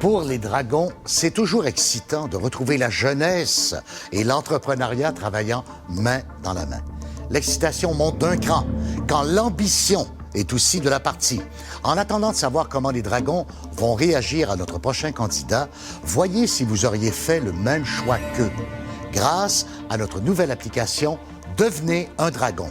Pour les dragons, c'est toujours excitant de retrouver la jeunesse et l'entrepreneuriat travaillant main dans la main. L'excitation monte d'un cran quand l'ambition est aussi de la partie. En attendant de savoir comment les dragons vont réagir à notre prochain candidat, voyez si vous auriez fait le même choix qu'eux. Grâce à notre nouvelle application Devenez un dragon.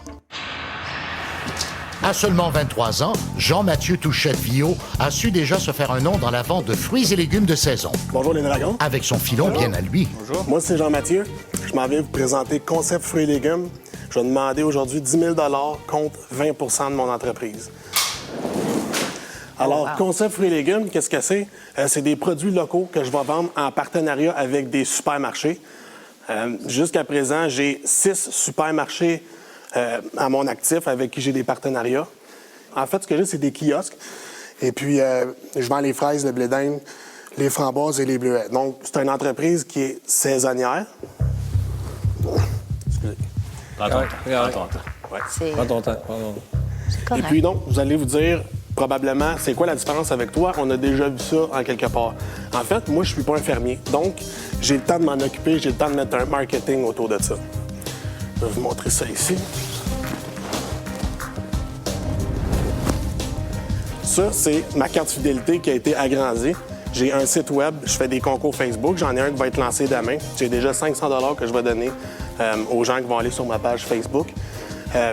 À seulement 23 ans, Jean-Mathieu Touchette-Viau a su déjà se faire un nom dans la vente de fruits et légumes de saison. Bonjour les dragons. Avec son filon bien à lui. Bonjour. Moi, c'est Jean-Mathieu. Je m'en viens vous présenter Concept Fruits et légumes. Je vais demander aujourd'hui 10 000 contre 20 de mon entreprise. Alors, Concept Fruits et légumes, qu'est-ce que c'est? C'est des produits locaux que je vais vendre en partenariat avec des supermarchés. Jusqu'à présent, j'ai 6 supermarchés à mon actif avec qui j'ai des partenariats. En fait, ce que j'ai, c'est des kiosques. Et puis, je vends les fraises, le blé d'Inde, les framboises et les bleuets. Donc, c'est une entreprise qui est saisonnière. Excusez. Prends ton temps. Ouais. Prends ton temps. Et puis, donc, vous allez vous dire, probablement, c'est quoi la différence avec toi? On a déjà vu ça en quelque part. En fait, moi, je suis pas un fermier. Donc, j'ai le temps de m'en occuper, j'ai le temps de mettre un marketing autour de ça. Je vais vous montrer ça ici. Ça, c'est ma carte fidélité qui a été agrandie. J'ai un site web, je fais des concours Facebook. J'en ai un qui va être lancé demain. J'ai déjà 500 $ que je vais donner aux gens qui vont aller sur ma page Facebook.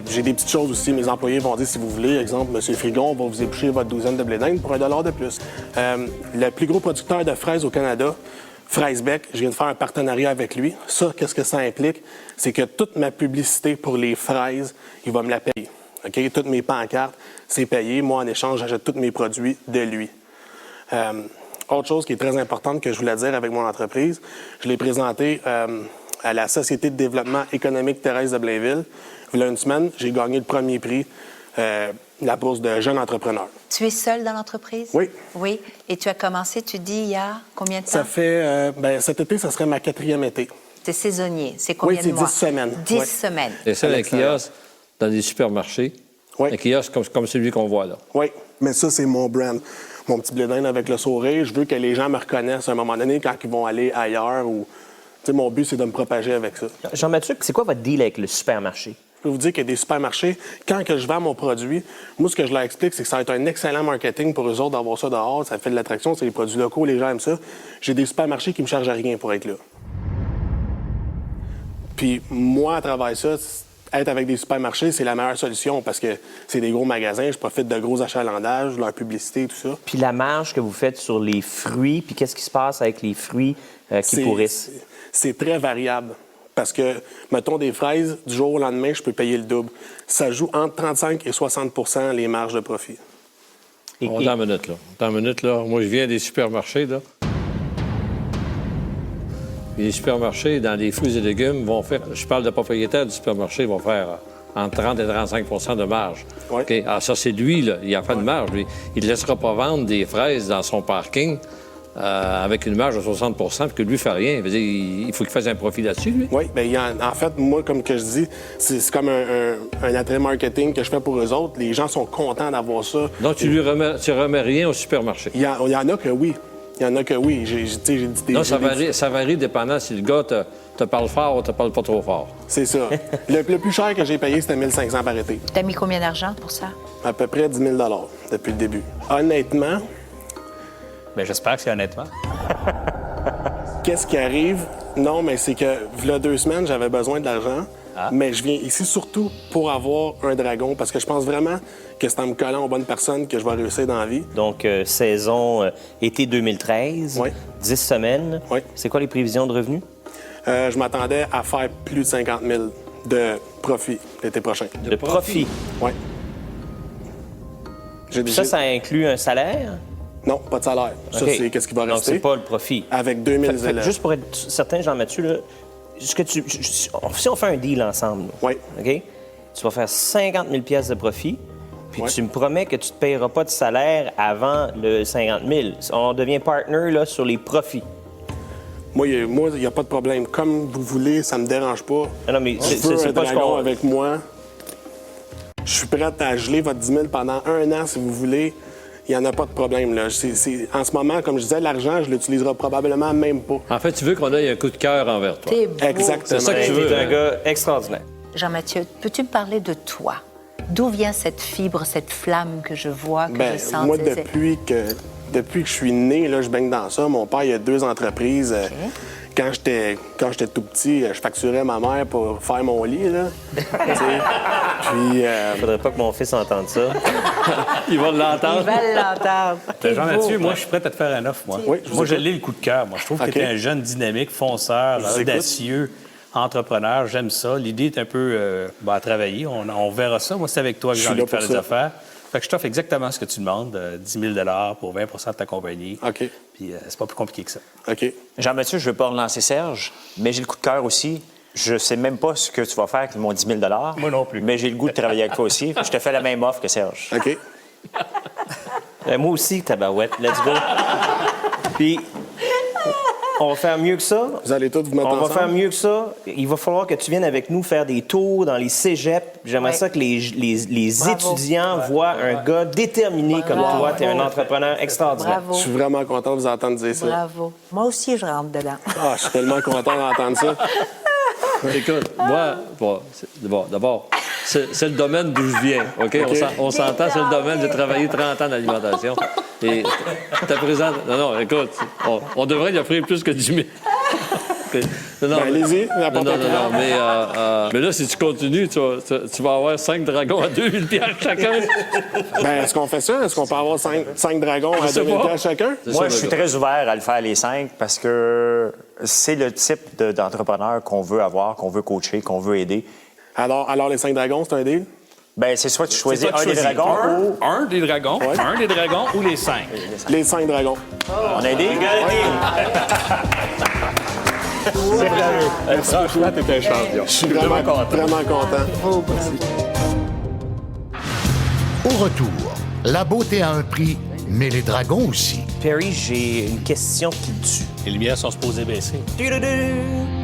J'ai des petites choses aussi. Mes employés vont dire, si vous voulez, exemple, M. Frigon va vous éplucher votre douzaine de blé d'Inde pour $1 de plus. Le plus gros producteur de fraises au Canada, Fraisebec, je viens de faire un partenariat avec lui. Ça, qu'est-ce que ça implique? C'est que toute ma publicité pour les fraises, il va me la payer. OK? Toutes mes pancartes, c'est payé. Moi, en échange, j'achète tous mes produits de lui. Autre chose qui est très importante que je voulais dire avec mon entreprise, je l'ai présenté à la Société de développement économique Thérèse de Blainville. Il y a une semaine, j'ai gagné le premier prix, la bourse de jeune entrepreneur. Tu es seul dans l'entreprise? Oui. Oui. Et tu as commencé, tu dis, il y a combien de temps? Ça fait, cet été, ça serait ma 4e été. C'est saisonnier. C'est combien de mois? Oui, c'est 10 semaines. 10 oui. semaines. Et ça, un kiosque dans des supermarchés. Oui. Un kiosque comme celui qu'on voit là. Oui, mais ça, c'est mon brand. Mon petit blé d'Inde avec le sourire. Je veux que les gens me reconnaissent à un moment donné quand ils vont aller ailleurs. Ou... mon but, c'est de me propager avec ça. Jean-Mathieu, c'est quoi votre deal avec le supermarché? Je peux vous dire qu'il y a des supermarchés, quand que je vends mon produit, moi, ce que je leur explique, c'est que ça va être un excellent marketing pour eux autres d'avoir ça dehors. Ça fait de l'attraction, c'est des produits locaux, les gens aiment ça. J'ai des supermarchés qui me chargent rien pour être là. Puis moi, à travers ça, être avec des supermarchés, c'est la meilleure solution parce que c'est des gros magasins, je profite de gros achalandages, leur publicité, tout ça. Puis la marge que vous faites sur les fruits, puis qu'est-ce qui se passe avec les fruits qui pourrissent? C'est très variable. Parce que, mettons, des fraises, du jour au lendemain, je peux payer le double. Ça joue entre 35 et 60 % les marges de profit. Attends une minute, là. Attends une minute, là. Moi, je viens des supermarchés, là. Les supermarchés, dans les fruits et légumes, vont faire... Je parle de propriétaires du supermarché, vont faire entre 30 et 35 % de marge. Oui. OK? Alors ça, c'est lui, là. Il n'y a pas de marge, lui. Il ne laissera pas vendre des fraises dans son parking avec une marge de 60 % puis que lui ne fait rien. Il faut qu'il fasse un profit là-dessus, lui. Oui, bien, en fait, moi, comme que je dis, c'est comme un attrait marketing que je fais pour eux autres. Les gens sont contents d'avoir ça. Donc, tu remets rien au supermarché? Il y en a que oui. Il y en a que oui. J'ai dit des... Non, ça varie dépendant si le gars te parle fort ou te parle pas trop fort. C'est ça. le plus cher que j'ai payé, c'était 1 500 par été. Tu as mis combien d'argent pour ça? À peu près 10 000 $ depuis le début. Honnêtement... Bien, j'espère que c'est honnêtement. Qu'est-ce qui arrive? Non, mais c'est que, il y a 2 semaines, j'avais besoin de l'argent. Mais je viens ici surtout pour avoir un dragon, parce que je pense vraiment que c'est en me collant aux bonnes personnes que je vais réussir dans la vie. Donc, saison été 2013, Oui. 10 semaines. Oui. C'est quoi les prévisions de revenus? Je m'attendais à faire plus de 50 000 de profit l'été prochain. De profit. Oui. Ça inclut un salaire? Non, pas de salaire. Ça, OK. c'est qu'est-ce qui va Donc, rester. c'est pas le profit. Avec 2000 Fait que élèves. juste pour être certain, Jean-Mathieu, là, si on fait un deal ensemble, Oui. OK? Tu vas faire 50 000 pièces de profit, puis Oui. tu me promets que tu ne te payeras pas de salaire avant le 50 000. On devient partner là, sur les profits. Moi, il n'y a pas de problème. Comme vous voulez, ça me dérange pas. Non, mais Je veux un pas ce dragon qu'on... avec moi. Je suis prêt à geler votre 10 000 pendant 1 an, si vous voulez. il n'y en a pas de problème. Là. En ce moment, comme je disais, l'argent, je l'utiliserai probablement même pas. En fait, tu veux qu'on ait un coup de cœur envers toi. T'es beau. Exactement. C'est ça que tu veux. T'es un gars extraordinaire. Jean-Mathieu, peux-tu me parler de toi? D'où vient cette fibre, cette flamme que je vois, que je sens? Moi, depuis que je suis né, là, je baigne dans ça. Mon père, il a 2 entreprises. Quand j'étais tout petit, je facturais ma mère pour faire mon lit, là. Puis... Faudrait pas que mon fils entende ça. Il va l'entendre. Il va l'entendre. T'es Jean-Mathieu, beau. moi, je suis prêt à te faire un offre, moi. Oui, Moi, je l'ai le coup de cœur. Moi, je trouve que OK. tu es un jeune dynamique, fonceur, Je vous écoute. audacieux, entrepreneur. J'aime ça. L'idée est un peu à travailler. On verra ça. Moi, c'est avec toi que Je j'ai suis envie là de faire pour des ça. affaires. Fait que je t'offre exactement ce que tu demandes, 10 000 pour 20 de ta compagnie. OK. Puis c'est pas plus compliqué que ça. OK. Jean-Mathieu, je veux pas relancer Serge, mais j'ai le coup de cœur aussi. Je sais même pas ce que tu vas faire avec mon 10 000 Moi non plus. Mais j'ai le goût de travailler avec toi aussi. Je te fais la même offre que Serge. OK. Moi aussi, tabarouette. Let's go. Puis, on va faire mieux que ça. Vous allez tous vous mettre On va ensemble? faire mieux que ça. Il va falloir que tu viennes avec nous faire des tours dans les cégeps. J'aimerais Ouais. ça que les Bravo. étudiants voient un gars déterminé comme Bravo. toi. Tu es un entrepreneur extraordinaire. Je Bravo. suis vraiment content de vous entendre dire ça. Bravo. Moi aussi, je rentre dedans. Ah, je suis tellement content d'entendre ça. Écoute, moi, d'abord, c'est le domaine d'où je viens, OK? On s'entend, c'est le domaine. J'ai travaillé 30 ans dans l'alimentation. Et ta présente... Non, écoute, on devrait y offrir plus que 10 000. Non, Allez-y, la porte est ouverte. mais là, si tu continues, tu vas avoir 5 dragons à 2 000 $ chacun. Est-ce qu'on fait ça? Est-ce qu'on peut avoir 5 dragons à sais 2 000 pas. chacun? Moi, je suis très ouvert à le faire les 5 parce que c'est le type d'entrepreneur qu'on veut avoir, qu'on veut coacher, qu'on veut aider. Alors les 5 dragons, c'est un deal? C'est soit tu choisis C'est toi un qui des choisis dragons ou... un des dragons, un des dragons ou les 5. Les 5 dragons. On a aidé? Franchement, t'es un champion. Je suis vraiment content. Au retour, la beauté a un prix, mais les dragons aussi. Perry, j'ai une question qui tue. Les lumières sont supposées baisser. Tududu.